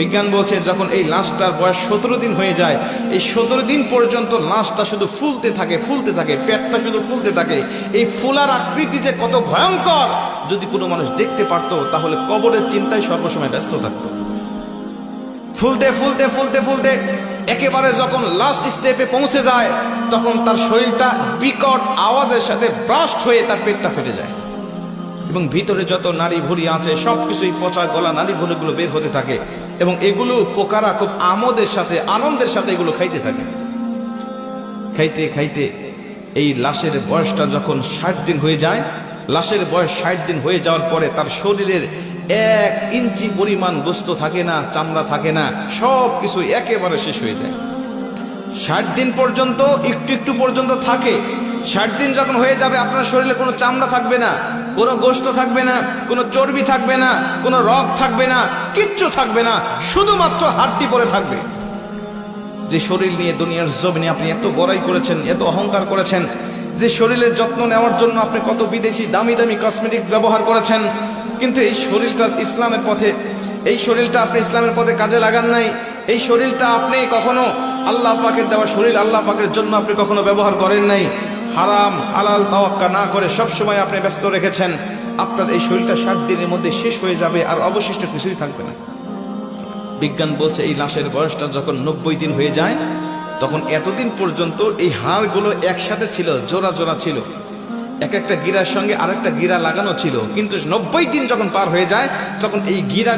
বিজ্ঞান বলছে যখন এই লাশটার বয়স 17 দিন হয়ে যায়, এই 17 দিন পর্যন্ত লাশটা শুধু ফুলতে থাকে, পেটটা শুধু ফুলতে থাকে। এই ফুলার আকৃতি যে কত ভয়ঙ্কর, যদি কোনো মানুষ দেখতে পারতো তাহলে কবরের চিন্তায় সর্বসময় ব্যস্ত থাকতো। ফুলতে ফুলতে ফুলতে ফুলতে একেবারে যখন লাস্ট স্টেপে পৌঁছে যায়, তখন তার শরীরটা বিকট আওয়াজের সাথে ব্রাস্ট হয়ে তার পেটটা ফেটে যায়, এবং ভিতরে যত নাড়ি ভুঁড়ি আছে সবকিছুই পচা গলা নাড়ি ভুঁড়িগুলো বের হতে থাকে, এবং এগুলো পোকারা খুব আনন্দের সাথে এগুলো খাইতে থাকে। খাইতে খাইতে এই লাশের বয়সটা যখন 60 দিন হয়ে যায়, লাশের বয়স 60 দিন হয়ে যাওয়ার পরে তার শরীরের 1 ইঞ্চি পরিমাণ গোস্ত থাকে না, চামড়া থাকে না, সব কিছু একেবারে শেষ হয়ে যায়। 60 দিন পর্যন্ত একটু একটু পর্যন্ত থাকে। 60 দিন যখন হয়ে যাবে, আপনার শরীরে কোনো চামড়া থাকবে না, কোনো গোস্ত থাকবে না, কোনো চর্বি থাকবে না, কোনো রগ থাকবে না, কিচ্ছু থাকবে না, শুধুমাত্র হাড্ডি পড়ে থাকবে। যে শরীর নিয়ে দুনিয়ার জমিনে আপনি এত বড়াই করেছেন, এত অহংকার করেছেন, যে শরীরের যত্ন নেওয়ার জন্য আপনি কত বিদেশি দামি দামি কসমেটিক ব্যবহার করেছেন, কিন্তু এই শরীরটা ইসলামের পথে, এই শরীরটা আপনি ইসলামের পথে কাজে লাগান নাই। এই শরীরটা আপনি কখনো আল্লাহ পাকের দেওয়া শরীর, আল্লাহ পাকের জন্য আপনি কখনো ব্যবহার করেন নাই। হারাম হালাল তাওয়াক্কা না করে সবসময় আপনি ব্যস্ত রেখেছেন। আপনার এই শরীরটা 60 দিনের মধ্যে শেষ হয়ে যাবে, আর অবশিষ্ট কিছুই থাকবে না। বিজ্ঞান বলছে এই লাশের বয়সটা যখন 90 দিন হয়ে যায়, তখন এতদিন পর্যন্ত এই হাড়গুলো একসাথে ছিল, জোড়া জোড়া ছিল, এক একটা গিরার সঙ্গে আরেকটা গিরা লাগানো ছিল, কিন্তু 90 দিন যখন পার হয়ে যায়, তখন এই গিরা